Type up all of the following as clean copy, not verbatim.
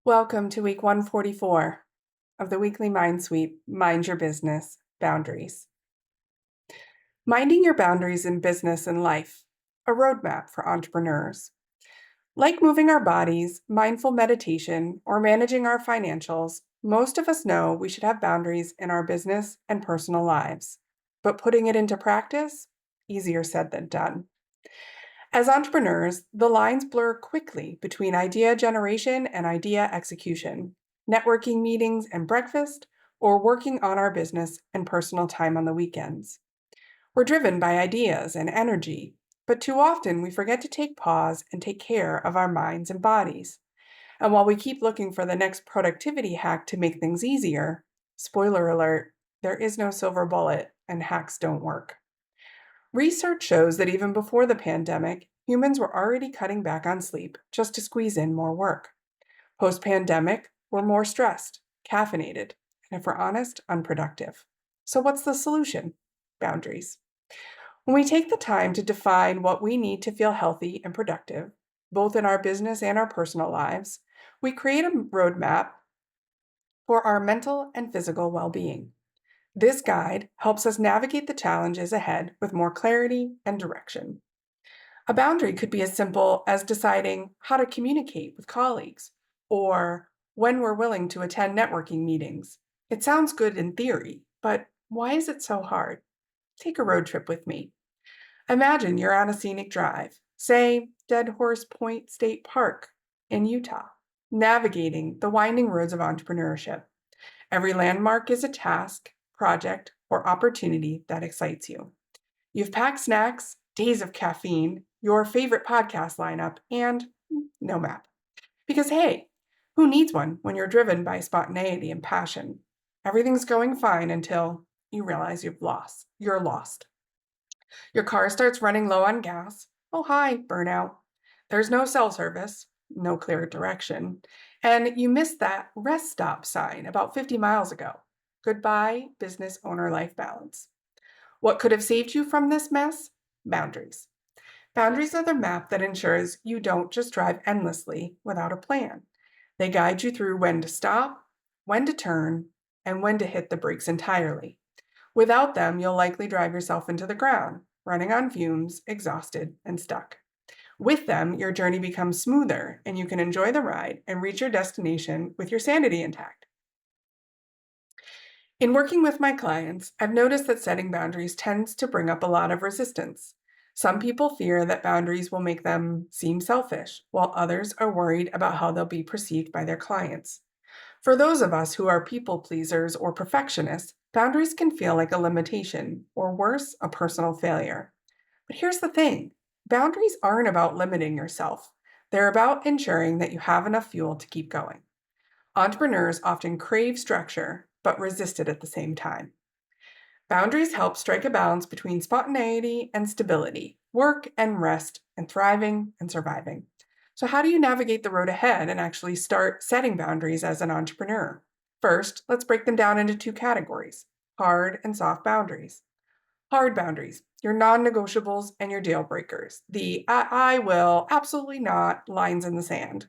Welcome to week 144 of the weekly MindSweep, Mind Your Business, Boundaries. Minding your boundaries in business and life, a roadmap for entrepreneurs. Like moving our bodies, mindful meditation, or managing our financials, most of us know we should have boundaries in our business and personal lives. But putting it into practice, easier said than done. As entrepreneurs, the lines blur quickly between idea generation and idea execution, networking meetings and breakfast, or working on our business and personal time on the weekends. We're driven by ideas and energy, but too often we forget to take pause and take care of our minds and bodies. And while we keep looking for the next productivity hack to make things easier, spoiler alert, there is no silver bullet and hacks don't work. Research shows that even before the pandemic, humans were already cutting back on sleep just to squeeze in more work. Post-pandemic, we're more stressed, caffeinated, and if we're honest, unproductive. So what's the solution? Boundaries. When we take the time to define what we need to feel healthy and productive, both in our business and our personal lives, we create a roadmap for our mental and physical well-being. This guide helps us navigate the challenges ahead with more clarity and direction. A boundary could be as simple as deciding how to communicate with colleagues or when we're willing to attend networking meetings. It sounds good in theory, but why is it so hard? Take a road trip with me. Imagine you're on a scenic drive, say Dead Horse Point State Park in Utah, navigating the winding roads of entrepreneurship. Every landmark is a task, project, or opportunity that excites you. You've packed snacks, days of caffeine, your favorite podcast lineup, and no map. Because hey, who needs one when you're driven by spontaneity and passion? Everything's going fine until you realize you're lost. Your car starts running low on gas. Oh, hi, burnout. There's no cell service, no clear direction, and you missed that rest stop sign about 50 miles ago. Goodbye, business owner life balance. What could have saved you from this mess? Boundaries. Boundaries are the map that ensures you don't just drive endlessly without a plan. They guide you through when to stop, when to turn, and when to hit the brakes entirely. Without them, you'll likely drive yourself into the ground, running on fumes, exhausted, and stuck. With them, your journey becomes smoother and you can enjoy the ride and reach your destination with your sanity intact. In working with my clients, I've noticed that setting boundaries tends to bring up a lot of resistance. Some people fear that boundaries will make them seem selfish, while others are worried about how they'll be perceived by their clients. For those of us who are people pleasers or perfectionists, boundaries can feel like a limitation, or worse, a personal failure. But here's the thing, boundaries aren't about limiting yourself. They're about ensuring that you have enough fuel to keep going. Entrepreneurs often crave structure, but resist it at the same time. Boundaries help strike a balance between spontaneity and stability, work and rest, and thriving and surviving. So, how do you navigate the road ahead and actually start setting boundaries as an entrepreneur? First, let's break them down into two categories: hard and soft boundaries. Hard boundaries, your non negotiables and your deal breakers, the I will, absolutely not lines in the sand.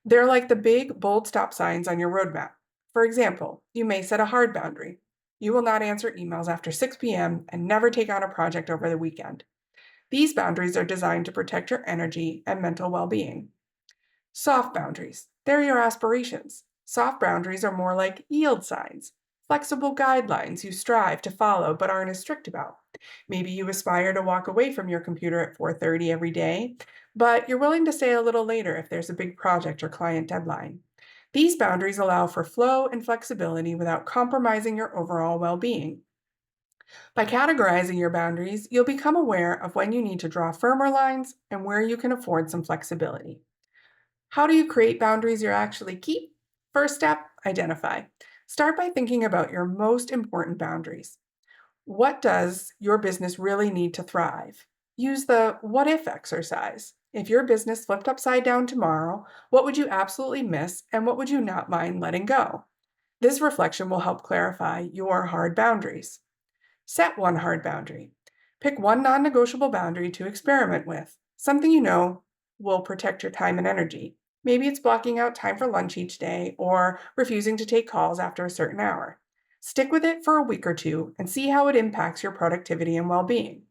They're like the big, bold stop signs on your roadmap. For example, you may set a hard boundary. You will not answer emails after 6 p.m. and never take on a project over the weekend. These boundaries are designed to protect your energy and mental well being. Soft boundaries, they're your aspirations. Soft boundaries are more like yield signs, flexible guidelines you strive to follow but aren't as strict about. Maybe you aspire to walk away from your computer at 4:30 every day, but you're willing to stay a little later if there's a big project or client deadline. These boundaries allow for flow and flexibility without compromising your overall well-being. By categorizing your boundaries, you'll become aware of when you need to draw firmer lines and where you can afford some flexibility. How do you create boundaries you actually keep? First step, identify. Start by thinking about your most important boundaries. What does your business really need to thrive? Use the what if exercise. If your business flipped upside down tomorrow, what would you absolutely miss and what would you not mind letting go? This reflection will help clarify your hard boundaries. Set one hard boundary. Pick one non negotiable boundary to experiment with, something you know will protect your time and energy. Maybe it's blocking out time for lunch each day or refusing to take calls after a certain hour. Stick with it for a week or two and see how it impacts your productivity and well being.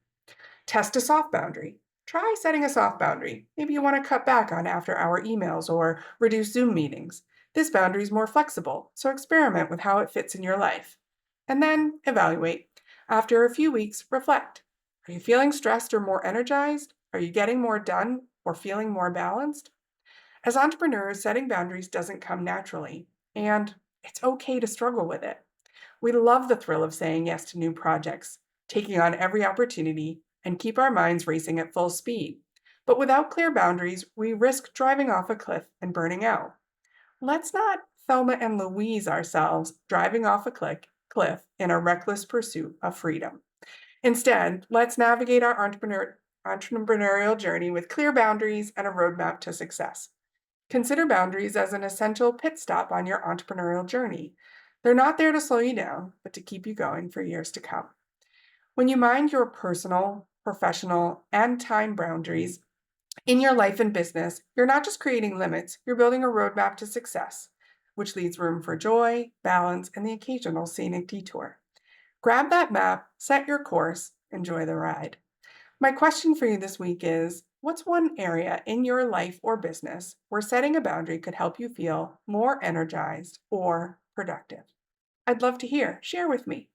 Test a soft boundary. Try setting a soft boundary. Maybe you want to cut back on after hour emails or reduce Zoom meetings. This boundary is more flexible, so experiment with how it fits in your life. And then evaluate. After a few weeks, reflect. Are you feeling stressed or more energized? Are you getting more done or feeling more balanced? As entrepreneurs, setting boundaries doesn't come naturally, and it's okay to struggle with it. We love the thrill of saying yes to new projects, taking on every opportunity, and keep our minds racing at full speed. But without clear boundaries, we risk driving off a cliff and burning out. Let's not Thelma and Louise ourselves driving off a cliff in a reckless pursuit of freedom. Instead, let's navigate our entrepreneurial journey with clear boundaries and a roadmap to success. Consider boundaries as an essential pit stop on your entrepreneurial journey. They're not there to slow you down, but to keep you going for years to come. When you mind your personal, professional, and time boundaries in your life and business, you're not just creating limits, you're building a roadmap to success, which leaves room for joy, balance, and the occasional scenic detour. Grab that map, set your course, enjoy the ride. My question for you this week is, what's one area in your life or business where setting a boundary could help you feel more energized or productive? I'd love to hear. Share with me.